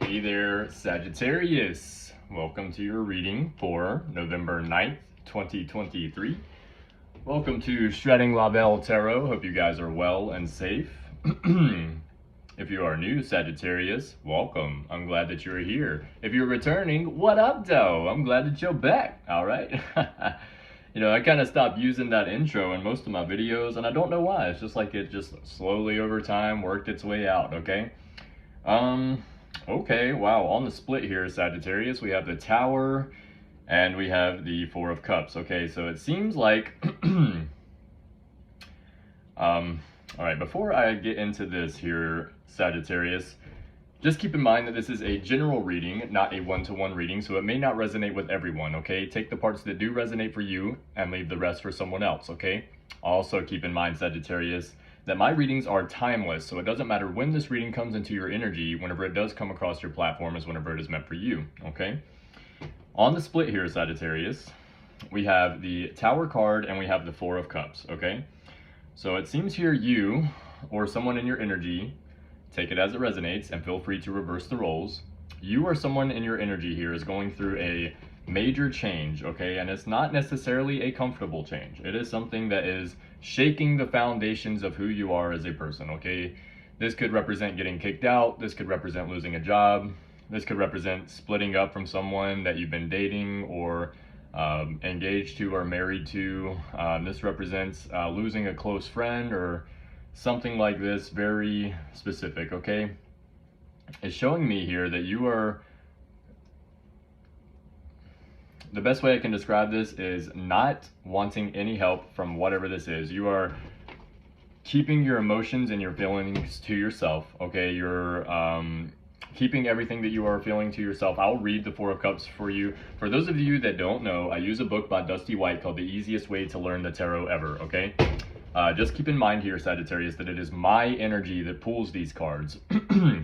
Hey there, Sagittarius. Welcome to your reading for November 9th, 2023. Welcome to Shredding La Belle Tarot. Hope you guys are well and safe. If you are new, Sagittarius, welcome. I'm glad that you're here. If you're returning, what up, though? I'm glad that you're back, all right? You know, I kind of stopped using that intro in most of my videos, and I don't know why. It's just like it just slowly over time worked its way out, okay? Okay, wow, on the split here, Sagittarius, we have the Tower and we have the Four of Cups. Okay, so it seems like, all right, before I get into this here, Sagittarius, just keep in mind that this is a general reading, not a one-to-one reading, so it may not resonate with everyone, okay? Take the parts that do resonate for you and leave the rest for someone else, okay? Also keep in mind, Sagittarius, that my readings are timeless, so it doesn't matter when this reading comes into your energy, whenever it does come across your platform is whenever it is meant for you, okay? On the split here, Sagittarius, we have the Tower card and we have the Four of Cups, okay? So it seems here you, or someone in your energy, take it as it resonates and feel free to reverse the roles. You or someone in your energy here is going through a major change, okay? And it's not necessarily a comfortable change. It is something that is shaking the foundations of who you are as a person, okay? This could represent getting kicked out. This could represent losing a job. This could represent splitting up from someone that you've been dating or engaged to or married to. This represents losing a close friend or something like this, very specific, okay? It's showing me here that you are, the best way I can describe this is not wanting any help from whatever this is. You are keeping your emotions and your feelings to yourself, okay? You're keeping everything that you are feeling to yourself. I'll read the Four of Cups for you. For those of you that don't know, I use a book by Dusty White called The Easiest Way to Learn the Tarot Ever, okay? Just keep in mind here, Sagittarius, that it is my energy that pulls these cards.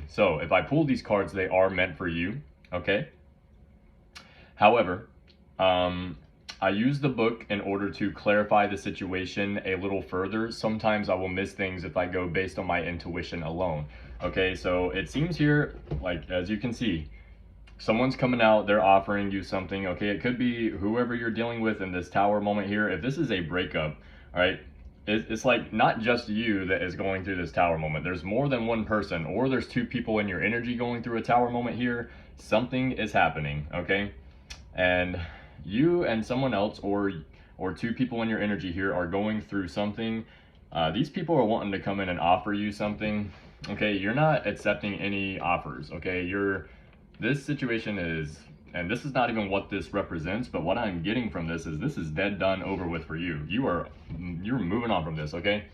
So if I pull these cards, they are meant for you, okay? However, I use the book in order to clarify the situation a little further. Sometimes I will miss things if I go based on my intuition alone, okay? So it seems here, like, as you can see, someone's coming out, they're offering you something, okay? It could be whoever you're dealing with in this Tower moment here. If this is a breakup, all right, it's like not just you that is going through this Tower moment. There's more than one person, or there's two people in your energy going through a Tower moment here. Something is happening, okay? And you and someone else, or two people in your energy here, are going through something. These people are wanting to come in and offer you something, okay? You're not accepting any offers, okay? This situation is, and this is not even what this represents, but what I'm getting from this is dead, done, over with for you. You're moving on from this, okay?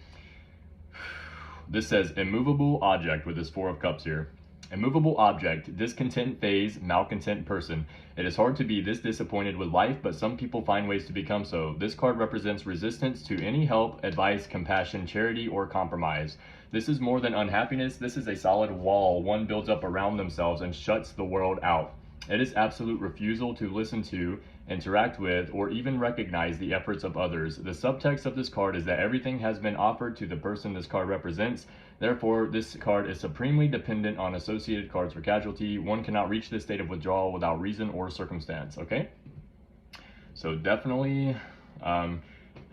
This says immovable object with this Four of Cups here. Immovable object, discontent phase, malcontent person. It is hard to be this disappointed with life, but some people find ways to become so. This card represents resistance to any help, advice, compassion, charity, or compromise. This is more than unhappiness. This is a solid wall one builds up around themselves and shuts the world out. It is absolute refusal to listen to, interact with, or even recognize the efforts of others. The subtext of this card is that everything has been offered to the person this card represents. Therefore, this card is supremely dependent on associated cards for casualty. One cannot reach this state of withdrawal without reason or circumstance, okay? So definitely,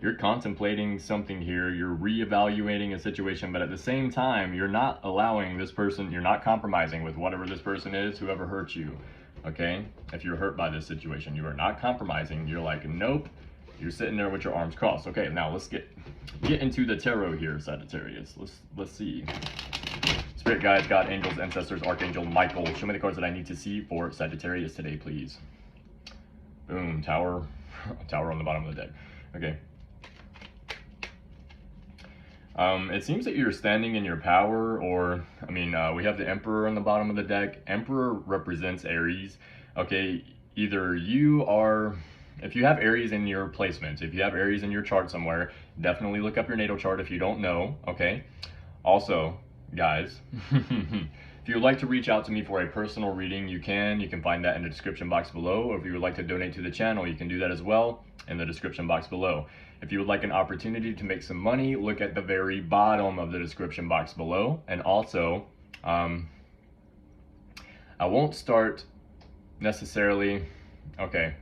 you're contemplating something here. You're reevaluating a situation, but at the same time, you're not allowing this person, you're not compromising with whatever this person is, whoever hurt you. Okay, if you're hurt by this situation, you are not compromising. You're like, nope. You're sitting there with your arms crossed. Okay, now let's get into the tarot here, Sagittarius. Let's see. Spirit guides, God, angels, ancestors, Archangel Michael. Show me the cards that I need to see for Sagittarius today, please. Boom, Tower, Tower on the bottom of the deck. Okay. It seems that you're standing in your power, or, I mean, we have the Emperor on the bottom of the deck. Emperor represents Aries. Okay, either you are, if you have Aries in your placement, if you have Aries in your chart somewhere, definitely look up your natal chart if you don't know, okay? Also, guys, if you would like to reach out to me for a personal reading, you can find that in the description box below. Or if you would like to donate to the channel, you can do that as well in the description box below. If you would like an opportunity to make some money, look at the very bottom of the description box below. And also, I I won't start necessarily, okay,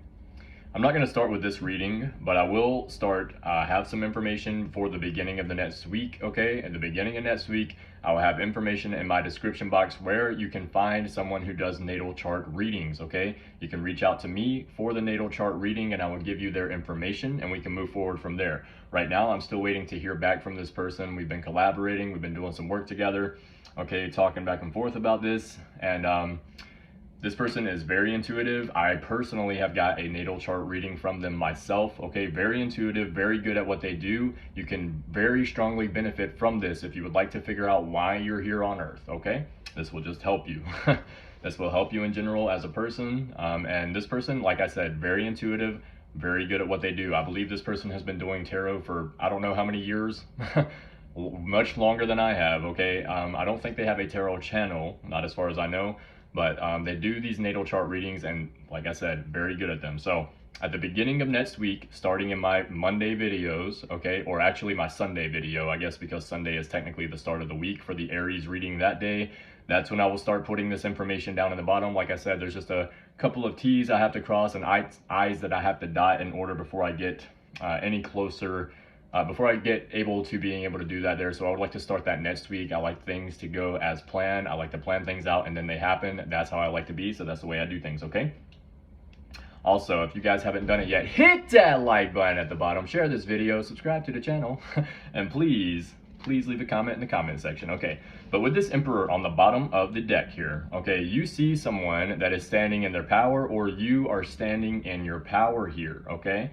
I'm not going to start with this reading, but I will start, have some information for the beginning of the next week, okay? At the beginning of next week, I will have information in my description box where you can find someone who does natal chart readings, okay? You can reach out to me for the natal chart reading and I will give you their information and we can move forward from there. Right now, I'm still waiting to hear back from this person. We've been collaborating, we've been doing some work together, okay, talking back and forth about this, and this person is very intuitive. I personally have got a natal chart reading from them myself, okay? Very intuitive, very good at what they do. You can very strongly benefit from this if you would like to figure out why you're here on Earth, okay? This will just help you. This will help you in general as a person. And this person, like I said, very intuitive, very good at what they do. I believe this person has been doing tarot for I don't know how many years. Much longer than I have, okay? I don't think they have a tarot channel, not as far as I know. But they do these natal chart readings and like I said, very good at them. So at the beginning of next week, starting in my Monday videos, okay, or actually my Sunday video, I guess because Sunday is technically the start of the week for the Aries reading that day, that's when I will start putting this information down in the bottom. Like I said, there's just a couple of T's I have to cross and I's that I have to dot in order before I get any closer, before I get able to being able to do that there. So I would like to start that next week. I like things to go as planned. I like to plan things out and then they happen. That's how I like to be. So that's the way I do things, okay? Also, if you guys haven't done it yet, hit that like button at the bottom, share this video, subscribe to the channel, and please leave a comment in the comment section, okay? But with this Emperor on the bottom of the deck here, okay, you see someone that is standing in their power or you are standing in your power here, okay?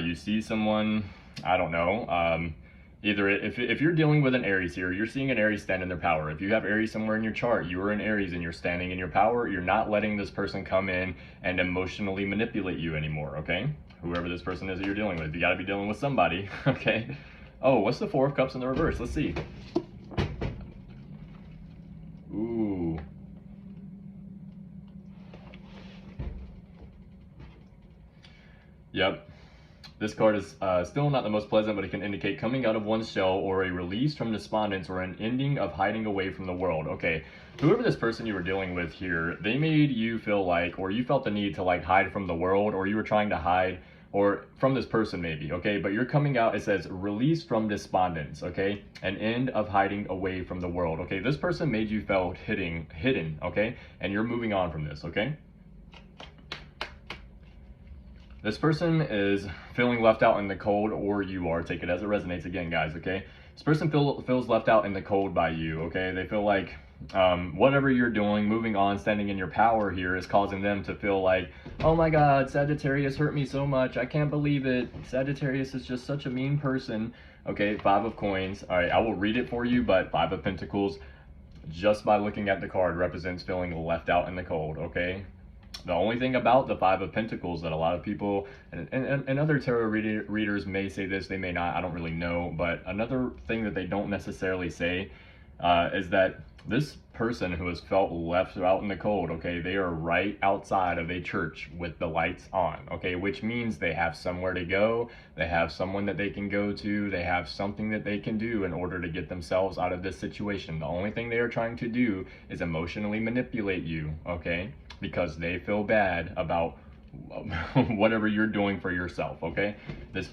You see someone, I don't know, either if you're dealing with an Aries here, you're seeing an Aries stand in their power. If you have Aries somewhere in your chart, you are an Aries and you're standing in your power, you're not letting this person come in and emotionally manipulate you anymore, okay? Whoever this person is that you're dealing with, you gotta be dealing with somebody, okay? Oh, what's the Four of Cups in the reverse? Let's see. Ooh. Yep. This card is still not the most pleasant, but it can indicate coming out of one's shell or a release from despondence or an ending of hiding away from the world. Okay, whoever this person you were dealing with here, they made you feel like, or you felt the need to like hide from the world, or you were trying to hide, or from this person maybe, okay? But you're coming out, it says release from despondence, okay? An end of hiding away from the world, okay? This person made you feel hidden, okay? And you're moving on from this, okay? This person is feeling left out in the cold, or you are. Take it as it resonates again, guys, okay? This person feels left out in the cold by you, okay? They feel like whatever you're doing, moving on, standing in your power here is causing them to feel like, oh my God, Sagittarius hurt me so much. I can't believe it. Sagittarius is just such a mean person. Okay, Five of Coins. All right, I will read it for you, but Five of Pentacles, just by looking at the card, represents feeling left out in the cold, okay? The only thing about the Five of Pentacles that a lot of people and other tarot readers may say this, they may not, I don't really know, but another thing that they don't necessarily say is that this person who has felt left out in the cold, okay, they are right outside of a church with the lights on, okay, which means they have somewhere to go, they have someone that they can go to, they have something that they can do in order to get themselves out of this situation. The only thing they are trying to do is emotionally manipulate you, okay, because they feel bad about whatever you're doing for yourself, okay?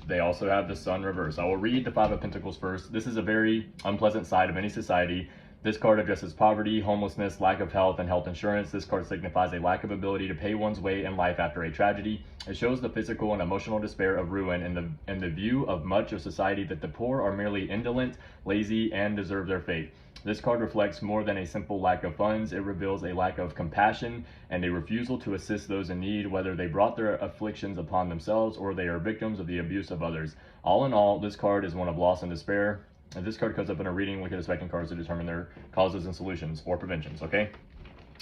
They also have the Sun reverse. I will read the Five of Pentacles first. This is a very unpleasant side of any society. This card addresses poverty, homelessness, lack of health, and health insurance. This card signifies a lack of ability to pay one's way in life after a tragedy. It shows the physical and emotional despair of ruin and the view of much of society that the poor are merely indolent, lazy, and deserve their fate. This card reflects more than a simple lack of funds. It reveals a lack of compassion and a refusal to assist those in need, whether they brought their afflictions upon themselves or they are victims of the abuse of others. All in all, this card is one of loss and despair. If this card comes up in a reading, look at the second cards to determine their causes and solutions or preventions, okay?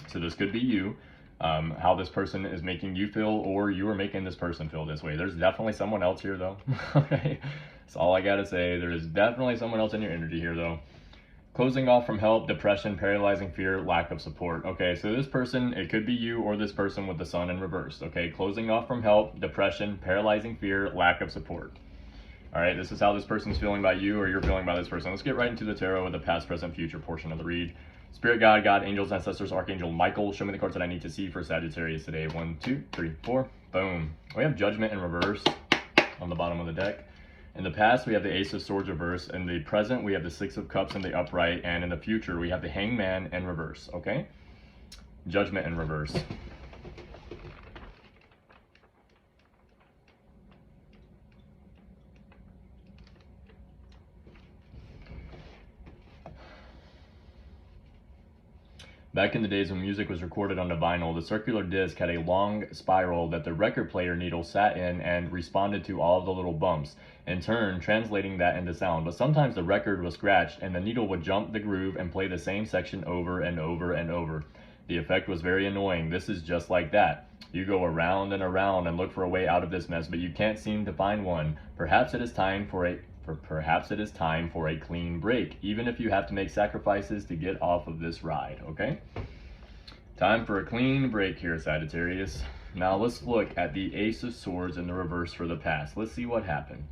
So this could be you, how this person is making you feel, or you are making this person feel this way. There's definitely someone else here, though, okay? That's all I gotta say. There is definitely someone else in your energy here, though. Closing off from help, depression, paralyzing fear, lack of support. Okay, so this person, it could be you or this person with the Sun in reverse, okay? Closing off from help, depression, paralyzing fear, lack of support. All right, this is how this person's feeling by you or you're feeling by this person. Let's get right into the tarot with the past, present, future portion of the read. Spirit guide, God, angels, ancestors, Archangel Michael. Show me the cards that I need to see for Sagittarius today. 1, 2, 3, 4. Boom. We have Judgment in reverse on the bottom of the deck. In the past, we have the Ace of Swords reverse. In the present, we have the Six of Cups in the upright. And in the future, we have the Hangman in reverse, okay? Judgment in reverse. Back in the days when music was recorded onto vinyl, the circular disc had a long spiral that the record player needle sat in and responded to all of the little bumps, in turn translating that into sound. But sometimes the record was scratched and the needle would jump the groove and play the same section over and over and over. The effect was very annoying. This is just like that. You go around and around and look for a way out of this mess, but you can't seem to find one. Perhaps it is time for a clean break, even if you have to make sacrifices to get off of this ride, okay? Time for a clean break here, Sagittarius. Now let's look at the Ace of Swords in the reverse for the past. Let's see what happened.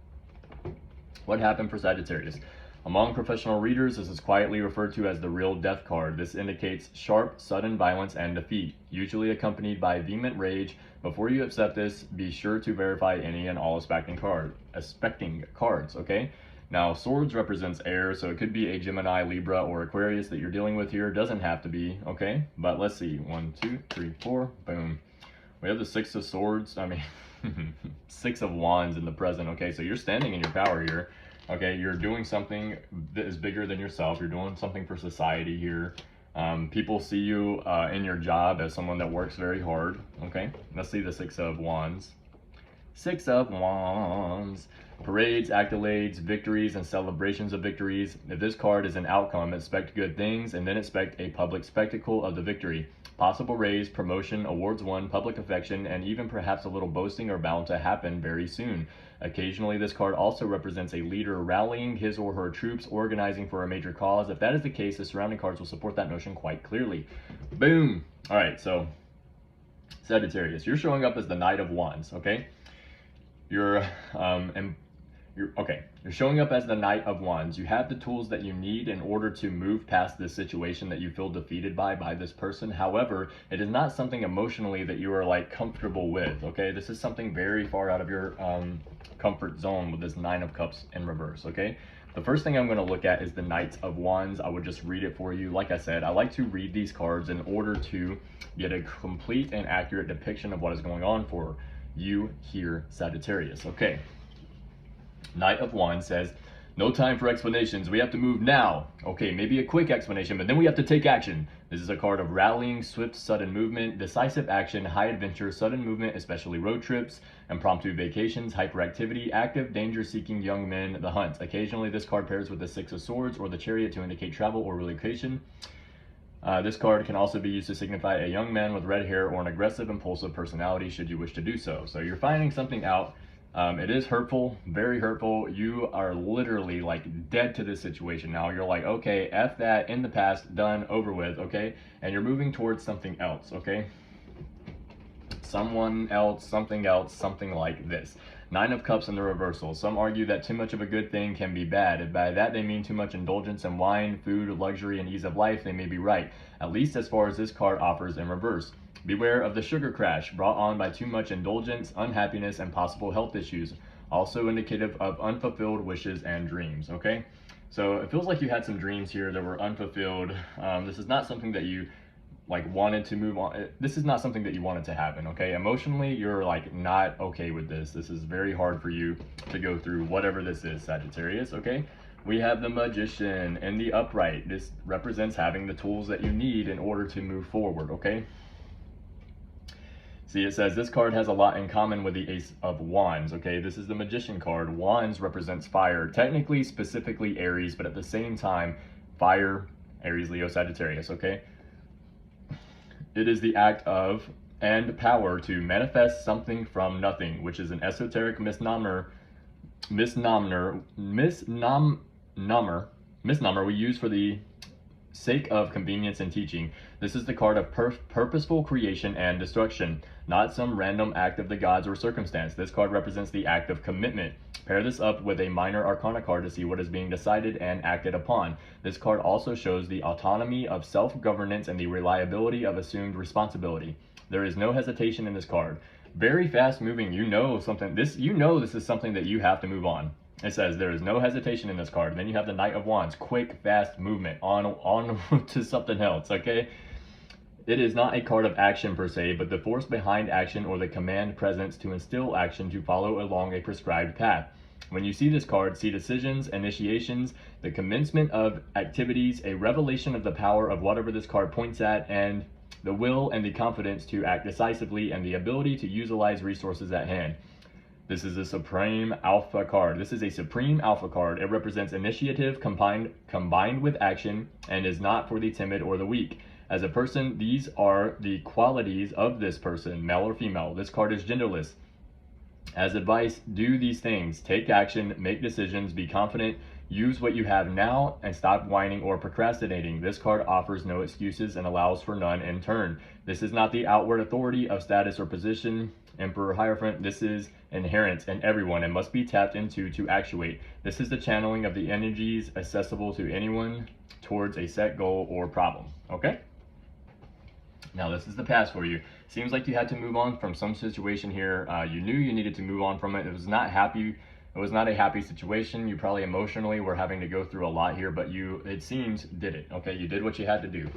What happened for Sagittarius? Among professional readers, this is quietly referred to as the real death card. This indicates sharp, sudden violence and defeat, usually accompanied by vehement rage. Before you accept this, be sure to verify any and all expecting cards, okay? Now, swords represents air, so it could be a Gemini, Libra, or Aquarius that you're dealing with here. Doesn't have to be, okay? But let's see. 1, 2, 3, 4. Boom. We have the Six of Swords. Six of Wands in the present, okay? So you're standing in your power here. Okay, you're doing something that is bigger than yourself. You're doing something for society here. People see you in your job as someone that works very hard. Okay, let's see the Six of Wands. Six of Wands. Parades, accolades, victories, and celebrations of victories. If this card is an outcome, expect good things, and then expect a public spectacle of the victory. Possible raise, promotion, awards won, public affection, and even perhaps a little boasting are bound to happen very soon. Occasionally, this card also represents a leader rallying his or her troops, organizing for a major cause. If that is the case, the surrounding cards will support that notion quite clearly. Boom! All right, so Sagittarius, you're showing up as the Knight of Wands, okay? You're showing up as the Knight of Wands. You have the tools that you need in order to move past this situation that you feel defeated by this person. However, it is not something emotionally that you are like comfortable with, okay? This is something very far out of your comfort zone with this Nine of Cups in reverse, okay? The first thing I'm going to look at is the Knight of Wands. I would just read it for you. Like I said, I like to read these cards in order to get a complete and accurate depiction of what is going on for you here, Sagittarius, okay? Knight of Wands says, no time for explanations. We have to move now. Okay, maybe a quick explanation, but then we have to take action. This is a card of rallying, swift, sudden movement, decisive action, high adventure, sudden movement, especially road trips, impromptu vacations, hyperactivity, active, danger-seeking young men, the hunt. Occasionally, this card pairs with the Six of Swords or the Chariot to indicate travel or relocation. This card can also be used to signify a young man with red hair or an aggressive, impulsive personality should you wish to do so. So you're finding something out. It is hurtful, very hurtful. You are literally like dead to this situation now. You're like, okay, F that, in the past, done, over with, okay? And you're moving towards something else, okay? Someone else, something like this. Nine of Cups in the reversal. Some argue that too much of a good thing can be bad. If by that they mean too much indulgence in wine, food, luxury, and ease of life, they may be right, at least as far as this card offers in reverse. Beware of the sugar crash brought on by too much indulgence, unhappiness, and possible health issues. Also indicative of unfulfilled wishes and dreams, okay? So it feels like you had some dreams here that were unfulfilled. This is not something that you like wanted to move on. This is not something that you wanted to happen, okay? Emotionally, you're like not okay with this. This is very hard for you to go through whatever this is, Sagittarius, okay? We have the Magician in the upright. This represents having the tools that you need in order to move forward, okay? See, it says this card has a lot in common with the Ace of Wands, okay? This is the Magician card. Wands represents fire, technically, specifically Aries, but at the same time, fire, Aries, Leo, Sagittarius, okay? It is the act of and power to manifest something from nothing, which is an esoteric misnomer we use for the sake of convenience and teaching. This is the card of purposeful creation and destruction, not some random act of the gods or circumstance. This card represents the act of commitment. Pair this up with a minor arcana card to see what is being decided and acted upon. This card also shows the autonomy of self-governance and the reliability of assumed responsibility. There is no hesitation in this card. Very fast moving. You know this is something that you have to move on. It says there is no hesitation in this card. And then you have the Knight of Wands, quick, fast movement on to something else, okay? It is not a card of action per se, but the force behind action or the command presence to instill action to follow along a prescribed path. When you see this card, see decisions, initiations, the commencement of activities, a revelation of the power of whatever this card points at, and the will and the confidence to act decisively and the ability to utilize resources at hand. This is a Supreme Alpha card. This is a Supreme Alpha card. It represents initiative combined with action and is not for the timid or the weak. As a person, these are the qualities of this person, male or female. This card is genderless. As advice, do these things. Take action, make decisions, be confident, use what you have now, and stop whining or procrastinating. This card offers no excuses and allows for none in turn. This is not the outward authority of status or position. Emperor Hierophant, this is inherent in everyone and must be tapped into to actuate. This is the channeling of the energies accessible to anyone towards a set goal or problem. Okay? Now this is the pass for you. Seems like you had to move on from some situation here. You knew you needed to move on from it. It was not a happy situation. You probably emotionally were having to go through a lot here, but it seems, did it. Okay, you did what you had to do.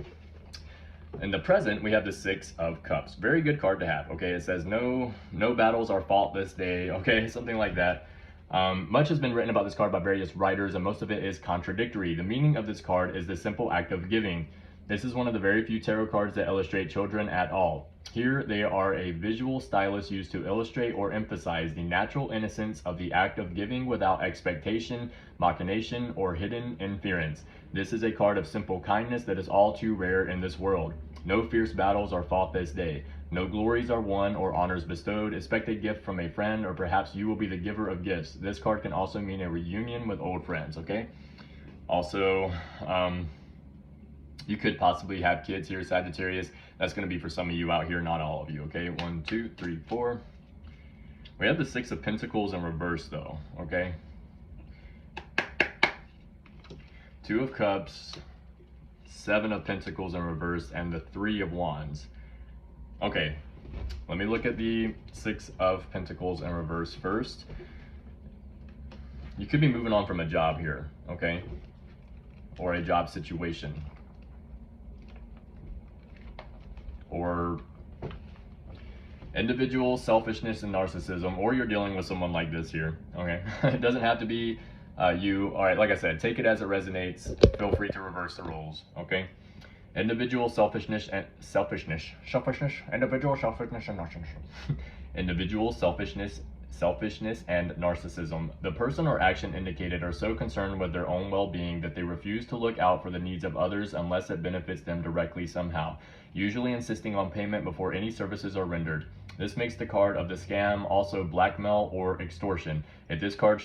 In the present, we have the Six of Cups. Very good card to have. Okay, it says no battles are fought this day. Okay, something like that. Much has been written about this card by various writers, and most of it is contradictory. The meaning of this card is the simple act of giving. This is one of the very few tarot cards that illustrate children at all. Here, they are a visual stylus used to illustrate or emphasize the natural innocence of the act of giving without expectation, machination, or hidden interference. This is a card of simple kindness that is all too rare in this world. No fierce battles are fought this day. No glories are won or honors bestowed. Expect a gift from a friend, or perhaps you will be the giver of gifts. This card can also mean a reunion with old friends, okay? Also, you could possibly have kids here, Sagittarius. That's going to be for some of you out here, not all of you, okay? 1, 2, 3, 4. We have the Six of Pentacles in reverse, though, okay? Two of Cups, Seven of Pentacles in reverse, and the Three of Wands. Okay, let me look at the Six of Pentacles in reverse first. You could be moving on from a job here, okay? Or a job situation. Or individual selfishness and narcissism, or you're dealing with someone like this here, okay? It doesn't have to be you. All right, like I said, take it as it resonates. Feel free to reverse the roles, okay? Individual selfishness and individual selfishness and narcissism. Individual selfishness and narcissism. The person or action indicated are so concerned with their own well-being that they refuse to look out for the needs of others unless it benefits them directly somehow, usually insisting on payment before any services are rendered. This makes the card of the scam also blackmail or extortion. If this card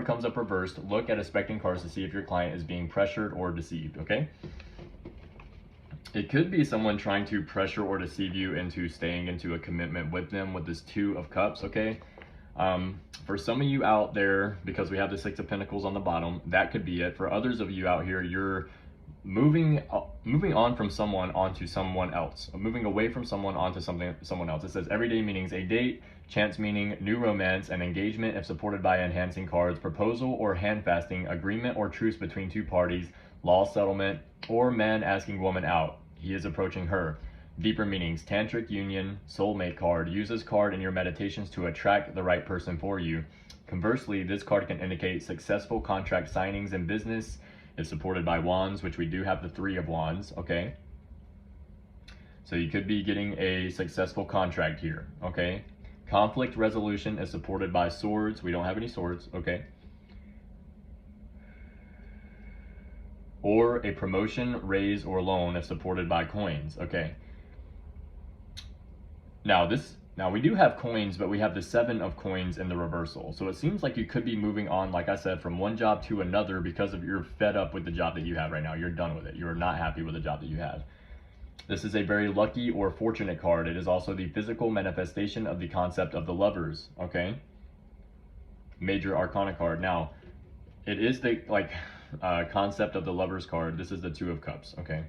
comes up reversed, look at expecting cards to see if your client is being pressured or deceived, okay? It could be someone trying to pressure or deceive you into staying into a commitment with them with this Two of Cups, okay? For some of you out there, because we have the Six of Pentacles on the bottom, that could be it. For others of you out here, you're moving on from someone onto someone else, or moving away from someone onto someone else. It says everyday meanings: a date, chance meaning, new romance, an engagement if supported by enhancing cards, proposal or handfasting, agreement or truce between two parties, law settlement, or man asking woman out. He is approaching her. Deeper meanings: tantric union, soulmate card. Use this card in your meditations to attract the right person for you. Conversely, this card can indicate successful contract signings in business if supported by wands, which we do have the Three of Wands, okay? So you could be getting a successful contract here, okay? Conflict resolution is supported by swords. We don't have any swords, okay? Or a promotion, raise, or loan if supported by coins, okay? Now, this Now we do have coins, but we have the 7 of coins in the reversal. So it seems like you could be moving on, like I said, from one job to another because of you're fed up with the job that you have right now. You're done with it. You're not happy with the job that you have. This is a very lucky or fortunate card. It is also the physical manifestation of the concept of the lovers, okay? Major Arcana card. Now, it is the concept of the lovers card. This is the 2 of Cups, okay?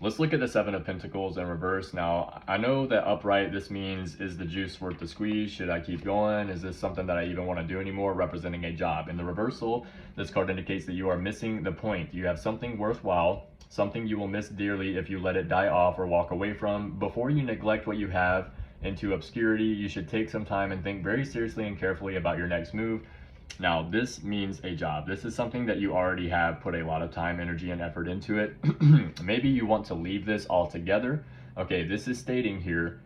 Let's look at the 7 of Pentacles in reverse. Now, I know that upright, this means, is the juice worth the squeeze? Should I keep going? Is this something that I even want to do anymore, representing a job? In the reversal, this card indicates that you are missing the point. You have something worthwhile, something you will miss dearly if you let it die off or walk away from. Before you neglect what you have into obscurity, you should take some time and think very seriously and carefully about your next move. Now, this means a job. This is something that you already have put a lot of time, energy, and effort into it. Maybe you want to leave this altogether. Okay, this is stating here,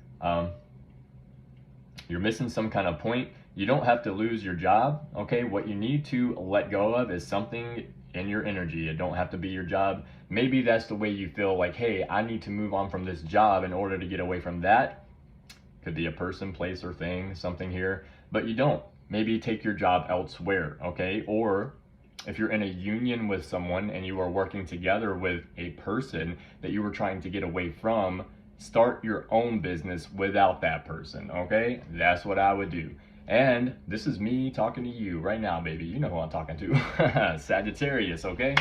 you're missing some kind of point. You don't have to lose your job, okay? What you need to let go of is something in your energy. It don't have to be your job. Maybe that's the way you feel like, hey, I need to move on from this job in order to get away from that. Could be a person, place, or thing, something here, but you don't. Maybe take your job elsewhere, okay? Or if you're in a union with someone and you are working together with a person that you were trying to get away from, start your own business without that person, okay? That's what I would do. And this is me talking to you right now, baby. You know who I'm talking to. Sagittarius, okay?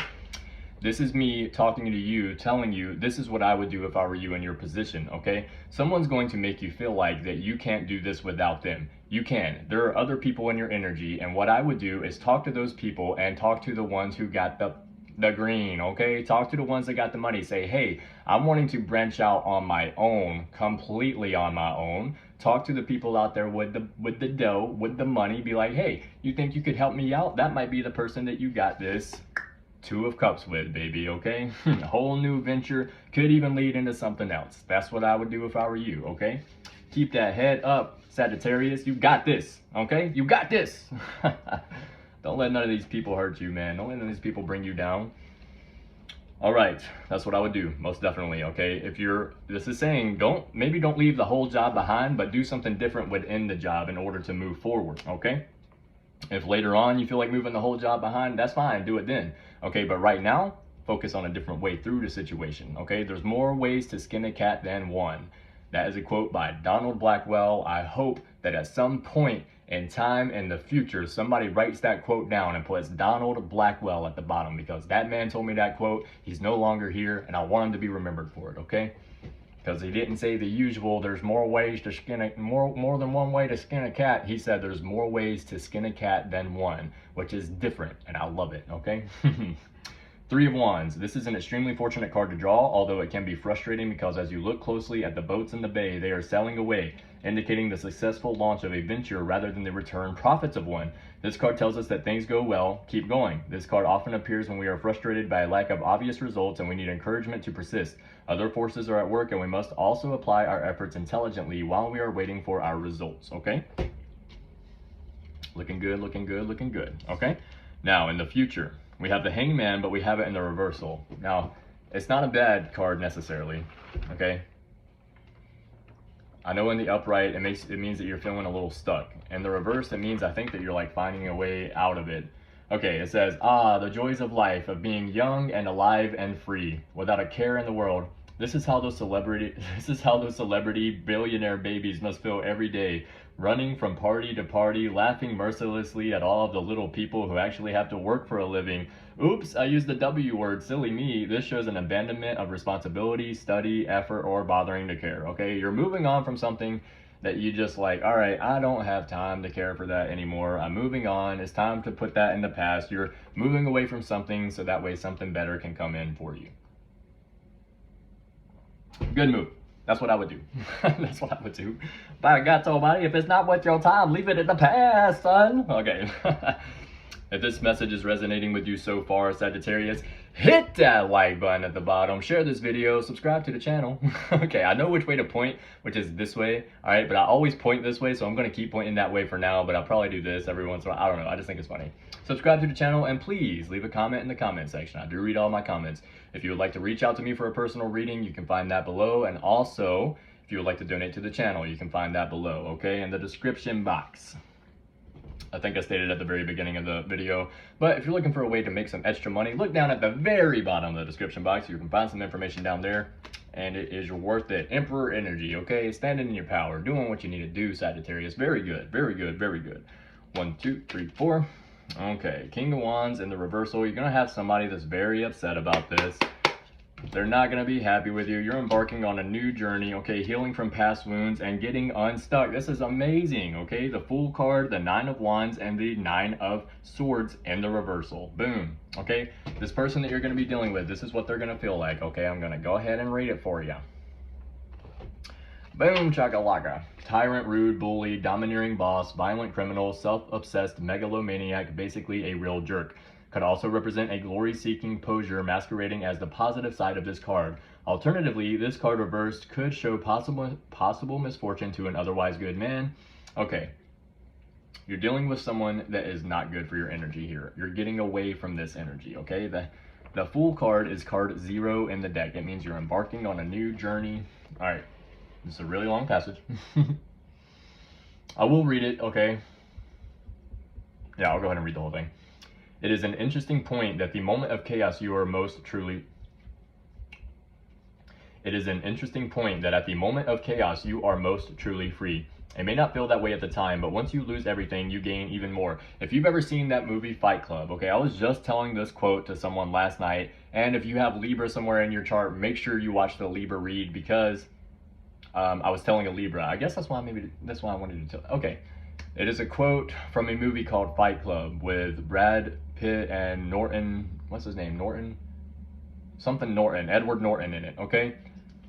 This is me talking to you, telling you this is what I would do if I were you in your position, okay? Someone's going to make you feel like that you can't do this without them. You can. There are other people in your energy, and what I would do is talk to those people and talk to the ones who got the green, okay? Talk to the ones that got the money. Say, hey, I'm wanting to branch out on my own, completely on my own. Talk to the people out there with the dough, with the money. Be like, hey, you think you could help me out? That might be the person that you got this 2 of Cups with, baby, okay? A whole new venture, could even lead into something else. That's what I would do if I were you, okay? Keep that head up, Sagittarius. You got this, okay? You got this. Don't let none of these people hurt you, man. Don't let none of these people bring you down. All right, that's what I would do, most definitely, okay? If you're, this is saying, maybe don't leave the whole job behind, but do something different within the job in order to move forward, okay? If later on you feel like moving the whole job behind, that's fine, do it then. Okay, but right now, focus on a different way through the situation, okay? There's more ways to skin a cat than one. That is a quote by Donald Blackwell. I hope that at some point in time in the future, somebody writes that quote down and puts Donald Blackwell at the bottom, because that man told me that quote. He's no longer here, and I want him to be remembered for it, okay? Because he didn't say the usual, there's more ways to skin a, more than one way to skin a cat. He said there's more ways to skin a cat than one, which is different, and I love it, okay? 3 of Wands. This is an extremely fortunate card to draw, although it can be frustrating because as you look closely at the boats in the bay, they are sailing away, indicating the successful launch of a venture rather than the return profits of one. This card tells us that things go well, keep going. This card often appears when we are frustrated by a lack of obvious results and we need encouragement to persist. Other forces are at work and we must also apply our efforts intelligently while we are waiting for our results, okay? Looking good, looking good, looking good, okay? Now, in the future, we have the Hangman, but we have it in the reversal. Now, it's not a bad card necessarily, okay? I know in the upright, it means that you're feeling a little stuck. In the reverse, it means I think that you're like finding a way out of it. Okay, it says, the joys of life, of being young and alive and free, without a care in the world. This is how those celebrity billionaire babies must feel every day, running from party to party, laughing mercilessly at all of the little people who actually have to work for a living. Oops, I used the W word, silly me. This shows an abandonment of responsibility, study, effort, or bothering to care, okay? You're moving on from something that you just like, all right, I don't have time to care for that anymore. I'm moving on. It's time to put that in the past. You're moving away from something so that way something better can come in for you. Good move. That's what I would do. That's what I would do. By God's almighty, if it's not worth your time, leave it in the past, son. Okay. If this message is resonating with you so far, Sagittarius, hit that like button at the bottom, share this video, subscribe to the channel. Okay, I know which way to point, which is this way, all right? But I always point this way, so I'm gonna keep pointing that way for now, but I'll probably do this every once in a while. I don't know, I just think it's funny. Subscribe to the channel, and please leave a comment in the comment section. I do read all my comments. If you would like to reach out to me for a personal reading, you can find that below. And also, If you would like to donate to the channel, you can find that below, okay, in the description box. I think I stated at the very beginning of the video, but if you're looking for a way to make some extra money, look down at the very bottom of the description box. You can find some information down there, and it is worth it. Emperor energy, okay? Standing in your power, doing what you need to do, Sagittarius. Very good, very good, very good. 1, 2, 3, 4. Okay, King of Wands in the reversal. You're gonna have somebody that's very upset about this. They're not going to be happy with you. You're embarking on a new journey, okay? Healing from past wounds and getting unstuck. This is amazing, okay? The Fool card, the 9 of Wands, and the 9 of Swords in the reversal. Boom, okay? This person that you're going to be dealing with, this is what they're going to feel like, okay? I'm going to go ahead and read it for you. Boom, chakalaka. Tyrant, rude, bully, domineering boss, violent criminal, self-obsessed megalomaniac, basically a real jerk. Could also represent a glory-seeking poseur masquerading as the positive side of this card. Alternatively, this card reversed could show possible misfortune to an otherwise good man. Okay, you're dealing with someone that is not good for your energy here. You're getting away from this energy, okay? The Fool card is card 0 in the deck. It means you're embarking on a new journey. All right, this is a really long passage. I will read it, okay? Yeah, I'll go ahead and read the whole thing. It is an interesting point that the moment of chaos you are most truly... It is an interesting point that at the moment of chaos you are most truly free. It may not feel that way at the time, but once you lose everything, you gain even more. If you've ever seen that movie Fight Club, okay, I was just telling this quote to someone last night, and if you have Libra somewhere in your chart, make sure you watch the Libra read, because I was telling a Libra. I guess that's why I wanted to tell. Okay. It is a quote from a movie called Fight Club with Brad Pitt and Norton, what's his name, Norton? Something Norton, Edward Norton in it, okay?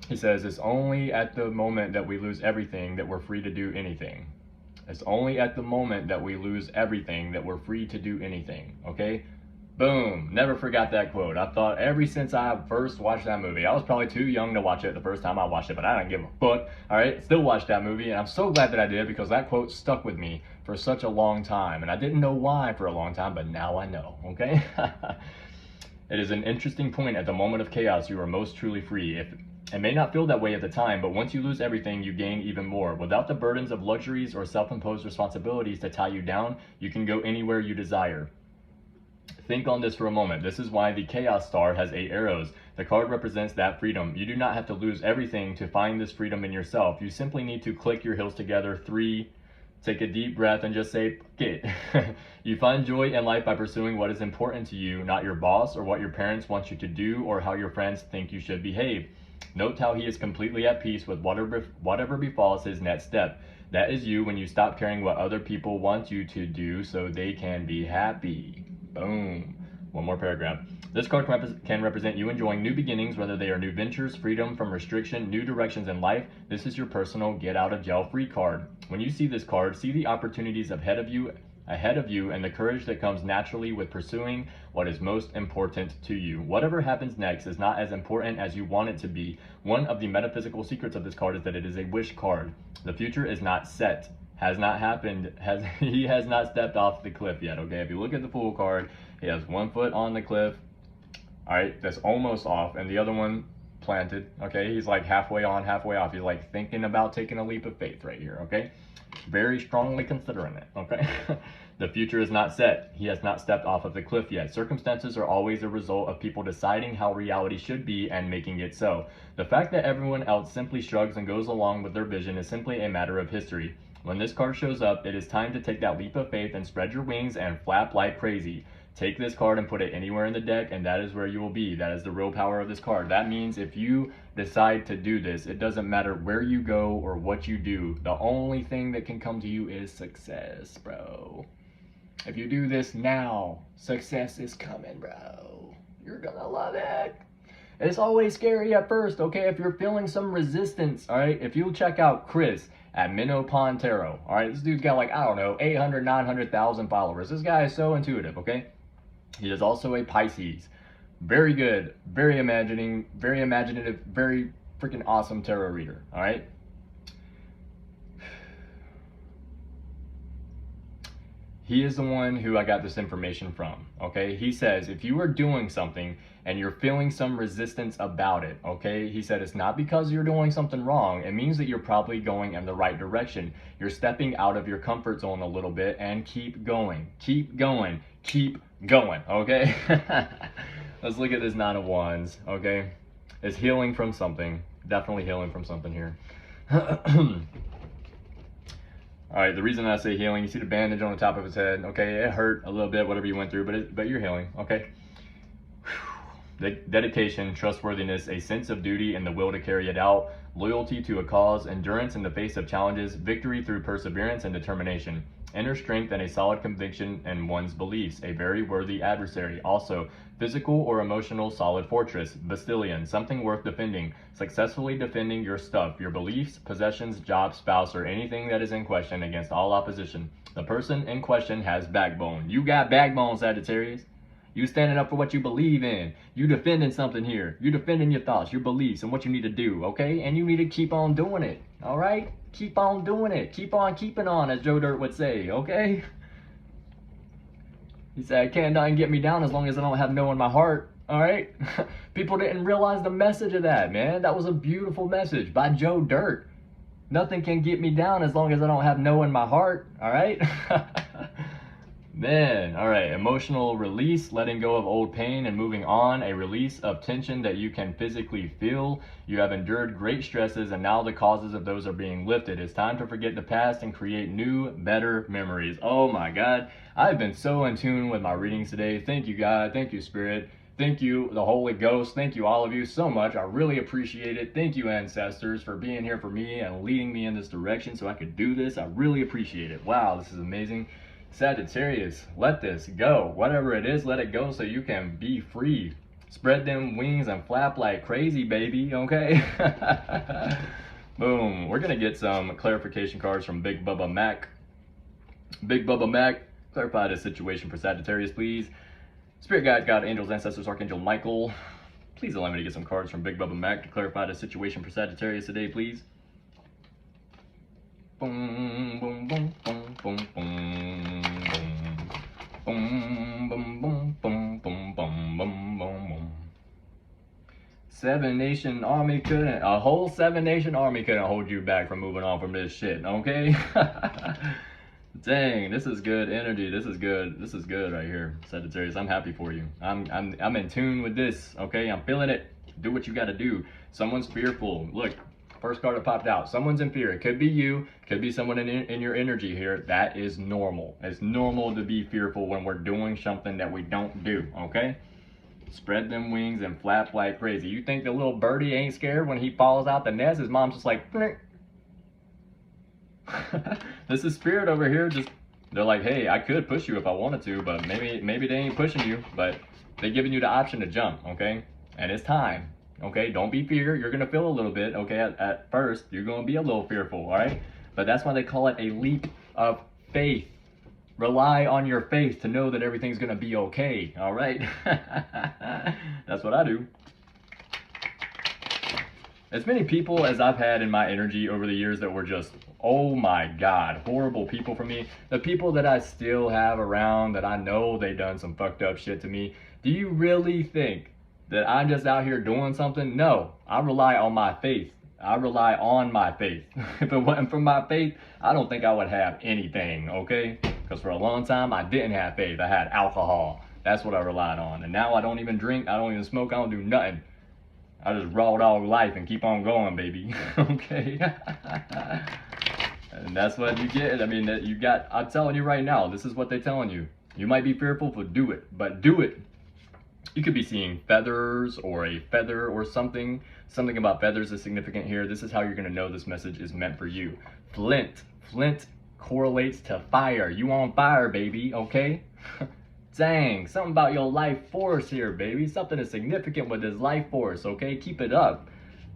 He says, it's only at the moment that we lose everything that we're free to do anything. It's only at the moment that we lose everything that we're free to do anything, okay? Boom, never forgot that quote. I thought ever since I first watched that movie, I was probably too young to watch it the first time I watched it, but I didn't give a fuck, all right? Still watched that movie, and I'm so glad that I did, because that quote stuck with me for such a long time, and I didn't know why for a long time, but now I know, okay? It is an interesting point at the moment of chaos you are most truly free. It may not feel that way at the time, but once you lose everything, you gain even more. Without the burdens of luxuries or self-imposed responsibilities to tie you down, you can go anywhere you desire. Think on this for a moment. This is why the Chaos Star has 8 arrows. The card represents that freedom. You do not have to lose everything to find this freedom in yourself. You simply need to click your heels together. 3, take a deep breath and just say, fuck it. You find joy in life by pursuing what is important to you, not your boss or what your parents want you to do or how your friends think you should behave. Note how he is completely at peace with whatever befalls his next step. That is you when you stop caring what other people want you to do so they can be happy. Boom. One more paragraph. This card can represent you enjoying new beginnings, whether they are new ventures, freedom from restriction, new directions in life. This is your personal get out of jail free card. When you see this card, see the opportunities ahead of you and the courage that comes naturally with pursuing what is most important to you. Whatever happens next is not as important as you want it to be. One of the metaphysical secrets of this card is that it is a wish card. The future is not set. Has not happened. He has not stepped off the cliff yet, okay? If you look at the Fool card, he has 1 foot on the cliff, all right, that's almost off, and the other one planted, okay? He's like halfway on, halfway off. He's like thinking about taking a leap of faith right here, okay? Very strongly considering it, okay? The future is not set. He has not stepped off of the cliff yet. Circumstances are always a result of people deciding how reality should be and making it so. The fact that everyone else simply shrugs and goes along with their vision is simply a matter of history. When this card shows up, it is time to take that leap of faith and spread your wings and flap like crazy. Take this card and put it anywhere in the deck, and that is where you will be. That is the real power of this card. That means if you decide to do this, it doesn't matter where you go or what you do. The only thing that can come to you is success, bro. If you do this now, success is coming, bro. You're gonna love it. It's always scary at first, okay? If you're feeling some resistance, all right? If you'll check out Chris at Minnow Pond Tarot, all right? This dude's got like, I don't know, 800, 900,000 followers. This guy is so intuitive, okay? He is also a Pisces. Very good, very imaginative, very freaking awesome tarot reader, all right? He is the one who I got this information from, okay? He says, if you are doing something and you're feeling some resistance about it, okay? He said, it's not because you're doing something wrong. It means that you're probably going in the right direction. You're stepping out of your comfort zone a little bit, and keep going, keep going, keep going, okay? Let's look at this Nine of Wands, okay? It's healing from something, definitely healing from something here. All right, the reason I say healing, you see the bandage on the top of his head, okay? It hurt a little bit, whatever you went through, but you're healing, okay? Dedication, trustworthiness, a sense of duty and the will to carry it out, loyalty to a cause, endurance in the face of challenges, victory through perseverance and determination, inner strength and a solid conviction in one's beliefs, a very worthy adversary. Also, physical or emotional solid fortress, Bastillion, something worth defending, successfully defending your stuff, your beliefs, possessions, job, spouse, or anything that is in question against all opposition. The person in question has backbone. You got backbone, Sagittarius. You standing up for what you believe in. You defending something here. You defending your thoughts, your beliefs, and what you need to do, okay? And you need to keep on doing it, all right? Keep on doing it. Keep on keeping on, as Joe Dirt would say, okay? He said, can't nothing get me down as long as I don't have no in my heart, all right? People didn't realize the message of that, man. That was a beautiful message by Joe Dirt. Nothing can get me down as long as I don't have no in my heart, all right? Man, all right, emotional release, letting go of old pain and moving on, a release of tension that you can physically feel. You have endured great stresses and now the causes of those are being lifted. It's time to forget the past and create new, better memories. Oh my God, I've been so in tune with my readings today. Thank you, God. Thank you, Spirit. Thank you, the Holy Ghost. Thank you, all of you, so much. I really appreciate it. Thank you, ancestors, for being here for me and leading me in this direction so I could do this. I really appreciate it. Wow, this is amazing. Sagittarius, let this go. Whatever it is, let it go so you can be free. Spread them wings and flap like crazy, baby, okay? Boom. We're going to get some clarification cards from Big Bubba Mac. Big Bubba Mac, clarify the situation for Sagittarius, please. Spirit guides, God, angels, ancestors, Archangel Michael. Please allow me to get some cards from Big Bubba Mac to clarify the situation for Sagittarius today, please. Boom, boom, boom, boom, boom, boom, boom, boom, boom, boom, boom, boom, boom, boom, boom. Seven Nation Army couldn't, a whole Seven Nation Army couldn't hold you back from moving on from this shit, okay? Dang, this is good energy. This is good. This is good right here, Sagittarius. I'm happy for you. I'm in tune with this, okay? I'm feeling it. Do what you got to do. Someone's fearful. Look. First card that popped out. Someone's in fear. It could be you. Could be someone in your energy here. That is normal. It's normal to be fearful when we're doing something that we don't do, okay? Spread them wings and flap like crazy. You think the little birdie ain't scared when he falls out the nest? His mom's just like, this is Spirit over here. Just, they're like, hey, I could push you if I wanted to, but maybe they ain't pushing you, but they're giving you the option to jump, okay? And it's time. Okay, don't be fear. You're going to feel a little bit, okay, at first. You're going to be a little fearful, all right? But that's why they call it a leap of faith. Rely on your faith to know that everything's going to be okay, all right? That's what I do. As many people as I've had in my energy over the years that were just, oh my God, horrible people for me. The people that I still have around that I know they done some fucked up shit to me. Do you really think that I'm just out here doing something? No, I rely on my faith. I rely on my faith. If it wasn't for my faith, I don't think I would have anything, okay? Because for a long time, I didn't have faith. I had alcohol. That's what I relied on. And now I don't even drink. I don't even smoke. I don't do nothing. I just raw dog life and keep on going, baby. Okay? And that's what you get. I mean, you got, I'm telling you right now, this is what they're telling you. You might be fearful, but do it. But do it. You could be seeing feathers or a feather or something. Something about feathers is significant here. This is how you're going to know this message is meant for you. Flint. Flint correlates to fire. You on fire, baby, okay? Dang, something about your life force here, baby. Something is significant with this life force, okay? Keep it up.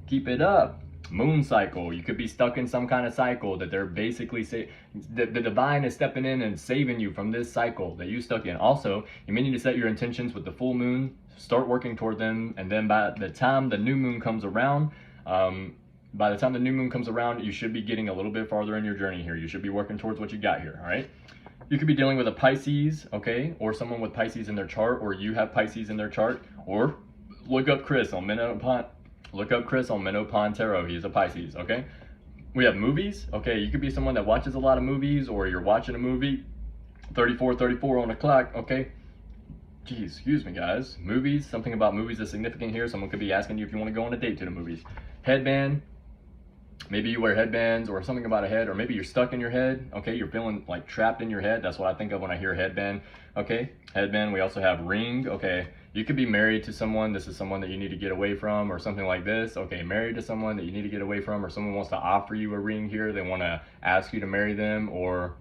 Keep it up. Moon cycle. You could be stuck in some kind of cycle that they're basically say the divine is stepping in and saving you from this cycle that you stuck in. Also, you may need to set your intentions with the full moon, start working toward them, and then by the time the new moon comes around, you should be getting a little bit farther in your journey here. You should be working towards what you got here, all right? You could be dealing with a Pisces, okay, or someone with Pisces in their chart, or you have Pisces in their chart, or look up Chris on Minnow Pond Tarot. He's a Pisces, okay? We have movies, okay? You could be someone that watches a lot of movies, or you're watching a movie, 34 on the clock, okay? Geez, excuse me, guys. Movies, something about movies is significant here. Someone could be asking you if you want to go on a date to the movies. Headband, maybe you wear headbands or something about a head, or maybe you're stuck in your head, okay? You're feeling like trapped in your head. That's what I think of when I hear headband, okay? Headband, we also have ring, okay? You could be married to someone. This is someone that you need to get away from or something like this, okay? Married to someone that you need to get away from, or someone wants to offer you a ring here. They want to ask you to marry them, or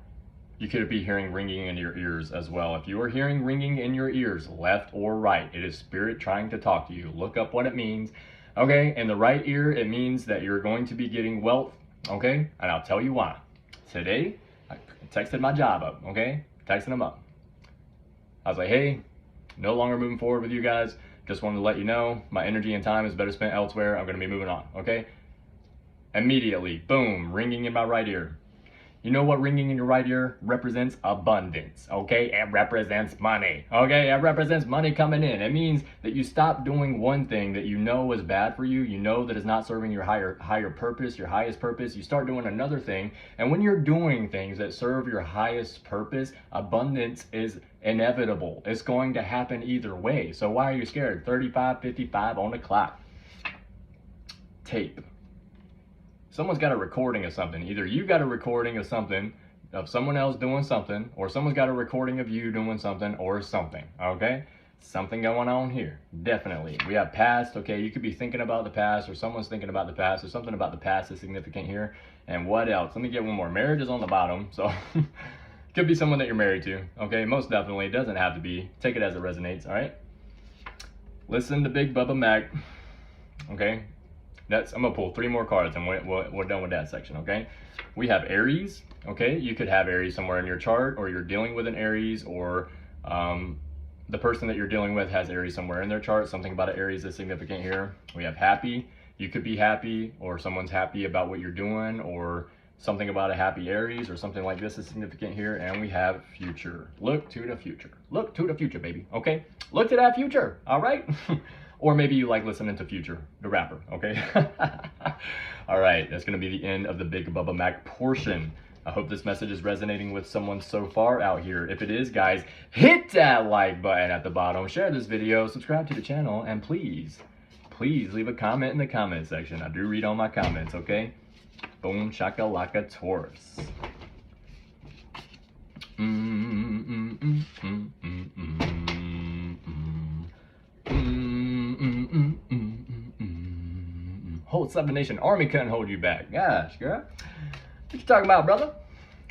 you could be hearing ringing in your ears as well. If you are hearing ringing in your ears, left or right, it is spirit trying to talk to you. Look up what it means. Okay, in the right ear, it means that you're going to be getting wealth, okay? And I'll tell you why. Today, I texted my job up, okay? Texting them up. I was like, hey, no longer moving forward with you guys. Just wanted to let you know my energy and time is better spent elsewhere. I'm going to be moving on, okay? Immediately, boom, ringing in my right ear. You know what ringing in your right ear represents? Abundance, okay? It represents money, okay? It represents money coming in. It means that you stop doing one thing that you know is bad for you. You know that is not serving your higher purpose, your highest purpose. You start doing another thing. And when you're doing things that serve your highest purpose, abundance is inevitable. It's going to happen either way. So why are you scared? 35:55 on the clock. Tape. Someone's got a recording of something. Either you got a recording of something, of someone else doing something, or someone's got a recording of you doing something or something, okay? Something going on here, definitely. We have past, okay? You could be thinking about the past, or someone's thinking about the past, or something about the past is significant here. And what else? Let me get one more. Marriage is on the bottom, so could be someone that you're married to, okay? Most definitely. It doesn't have to be. Take it as it resonates, all right? Listen to Big Bubba Mac, okay? I'm gonna pull 3 more cards and we're done with that section, okay? We have Aries, okay? You could have Aries somewhere in your chart, or you're dealing with an Aries, or the person that you're dealing with has Aries somewhere in their chart. Something about an Aries is significant here. We have happy. You could be happy, or someone's happy about what you're doing, or something about a happy Aries, or something like this is significant here. And we have future. Look to the future. Look to the future, baby, okay? Look to that future, all right? Or maybe you like listening to Future, the rapper, okay? All right, that's gonna be the end of the Big Bubba Mac portion. I hope this message is resonating with someone so far out here. If it is, guys, hit that like button at the bottom, share this video, subscribe to the channel, and please leave a comment in the comment section. I do read all my comments, okay? Boom, shakalaka, Taurus. Whole 7 Nation Army couldn't hold you back. Gosh, girl. What you talking about, brother?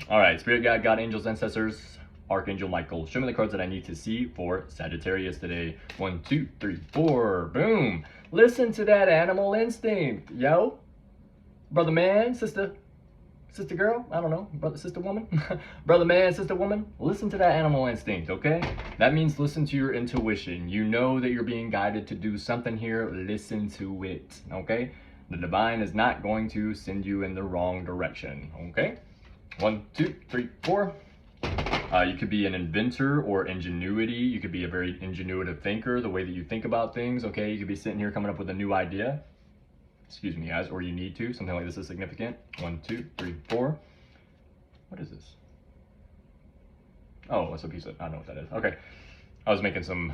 All right, Spirit Guide, God, Angels, Ancestors, Archangel Michael. Show me the cards that I need to see for Sagittarius today. 1, 2, 3, 4. Boom. Listen to that animal instinct, yo. Brother man, sister girl, I don't know, brother, sister woman, brother man, sister woman, listen to that animal instinct, okay? That means listen to your intuition. You know that you're being guided to do something here, listen to it, okay? The divine is not going to send you in the wrong direction, okay? 1, 2, 3, 4. You could be an inventor or ingenuity. You could be a very ingenuitive thinker, the way that you think about things, okay? You could be sitting here coming up with a new idea. Excuse me, guys, or you need to. Something like this is significant. 1, 2, 3, 4. What is this? Oh, it's a piece of, I don't know what that is. Okay. I was making some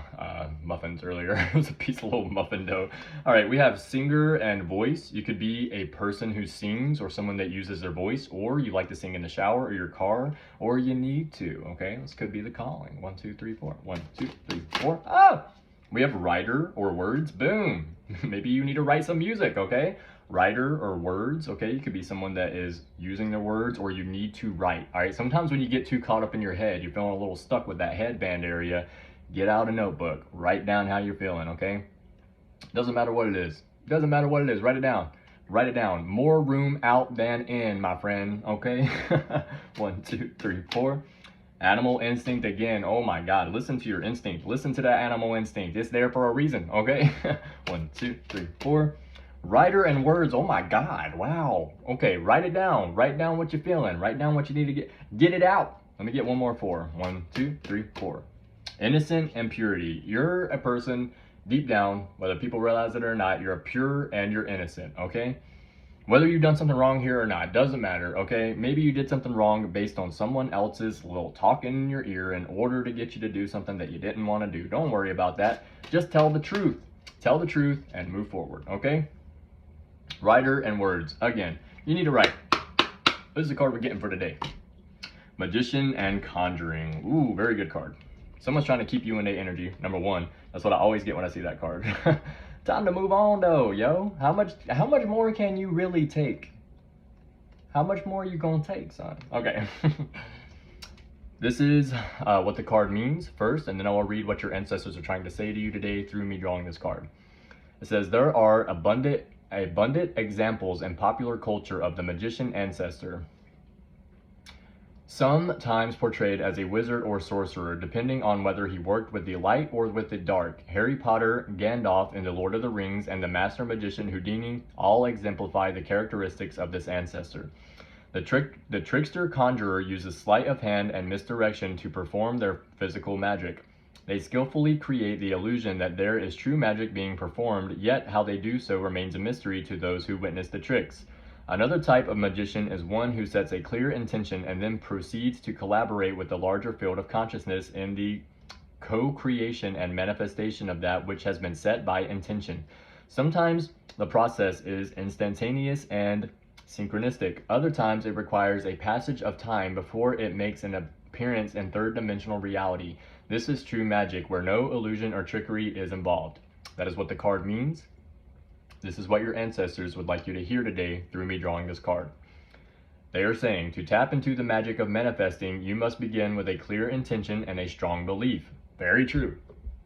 muffins earlier. It was a piece of little muffin dough. All right, we have singer and voice. You could be a person who sings, or someone that uses their voice, or you like to sing in the shower or your car, or you need to, okay? This could be the calling. 1, 2, 3, 4. 1, 2, 3, 4. Ah! We have writer or words. Boom. Maybe you need to write some music, okay? Writer or words, okay? You could be someone that is using their words, or you need to write, all right? Sometimes when you get too caught up in your head, you're feeling a little stuck with that headband area, get out a notebook, write down how you're feeling, okay? Doesn't matter what it is. Doesn't matter what it is, write it down. Write it down. More room out than in, my friend, okay? 1, 2, 3, 4. Animal instinct again. Oh my God, listen to your instinct. Listen to that animal instinct. It's there for a reason, okay? 1, 2, 3, 4. Writer and words. Oh my God, wow. Okay, write it down. Write down what you're feeling. Write down what you need to get it out. Let me get one more 4. 1, 2, 3, 4. Innocent and purity. You're a person deep down, whether people realize it or not, you're pure and you're innocent, okay? Whether you've done something wrong here or not, doesn't matter, okay? Maybe you did something wrong based on someone else's little talk in your ear in order to get you to do something that you didn't want to do. Don't worry about that. Just tell the truth. Tell the truth and move forward, okay? Writer and words. Again, you need to write. This is the card we're getting for today. Magician and conjuring. Ooh, very good card. Someone's trying to keep you in their energy, number 1. That's what I always get when I see that card. Time to move on though, yo. How much more can you really take? How much more are you gonna take, son? Okay. This is what the card means first, and then I will read what your ancestors are trying to say to you today through me drawing this card. It says, there are abundant examples in popular culture of the magician ancestor, sometimes portrayed as a wizard or sorcerer, depending on whether he worked with the light or with the dark. Harry Potter, Gandalf in The Lord of the Rings, and the master magician Houdini all exemplify the characteristics of this ancestor. The trickster conjurer uses sleight of hand and misdirection to perform their physical magic. They skillfully create the illusion that there is true magic being performed, yet how they do so remains a mystery to those who witness the tricks. Another type of magician is one who sets a clear intention and then proceeds to collaborate with the larger field of consciousness in the co-creation and manifestation of that which has been set by intention. Sometimes the process is instantaneous and synchronistic. Other times it requires a passage of time before it makes an appearance in third-dimensional reality. This is true magic, where no illusion or trickery is involved. That is what the card means. This is what your ancestors would like you to hear today through me drawing this card. They are saying, to tap into the magic of manifesting, you must begin with a clear intention and a strong belief. Very true.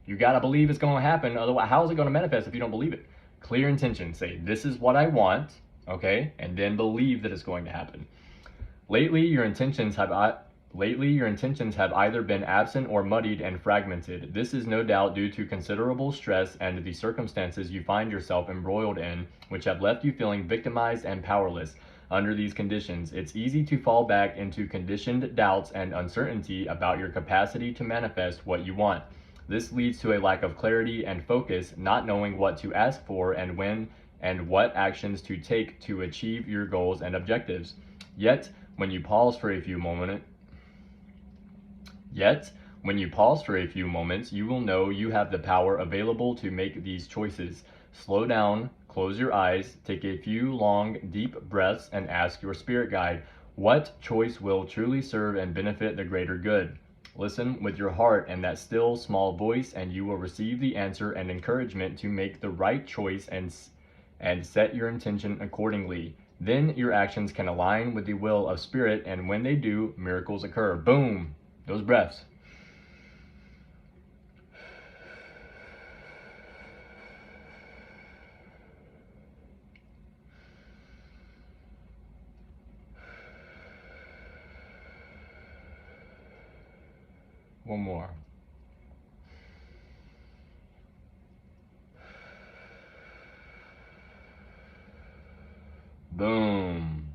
You gotta believe it's gonna happen, otherwise how is it gonna manifest if you don't believe it? Clear intention, say, this is what I want, okay? And then believe that it's going to happen. Lately, your intentions have either been absent or muddied and fragmented. This is no doubt due to considerable stress and the circumstances you find yourself embroiled in, which have left you feeling victimized and powerless. Under these conditions, it's easy to fall back into conditioned doubts and uncertainty about your capacity to manifest what you want. This leads to a lack of clarity and focus, not knowing what to ask for and when and what actions to take to achieve your goals and objectives. Yet, when you pause for a few moments, you will know you have the power available to make these choices. Slow down, close your eyes, take a few long, deep breaths, and ask your spirit guide, what choice will truly serve and benefit the greater good? Listen with your heart and that still, small voice, and you will receive the answer and encouragement to make the right choice and set your intention accordingly. Then your actions can align with the will of spirit, and when they do, miracles occur. Boom! Those breaths. One more. Boom.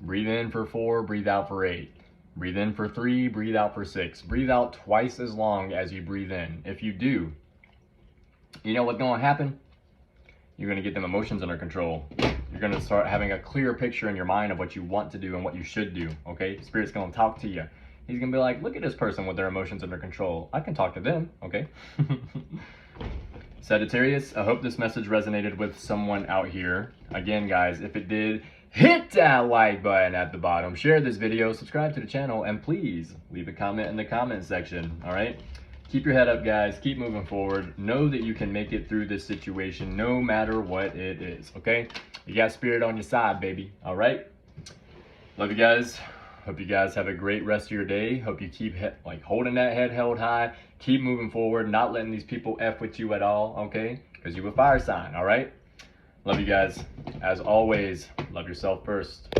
Breathe in for 4, breathe out for 8. Breathe in for 3, breathe out for 6. Breathe out twice as long as you breathe in. If you do, you know what's going to happen? You're going to get them emotions under control. You're going to start having a clear picture in your mind of what you want to do and what you should do, okay? Spirit's going to talk to you. He's going to be like, look at this person with their emotions under control. I can talk to them, okay? Sagittarius, I hope this message resonated with someone out here. Again, guys, if it did, hit that like button at the bottom, share this video, subscribe to the channel, and please leave a comment in the comment section, all right? Keep your head up, guys. Keep moving forward. Know that you can make it through this situation no matter what it is, okay? You got spirit on your side, baby, all right? Love you guys. Hope you guys have a great rest of your day. Hope you keep holding that head held high. Keep moving forward, not letting these people F with you at all, okay? Because you're a fire sign, all right? Love you guys. As always, love yourself first.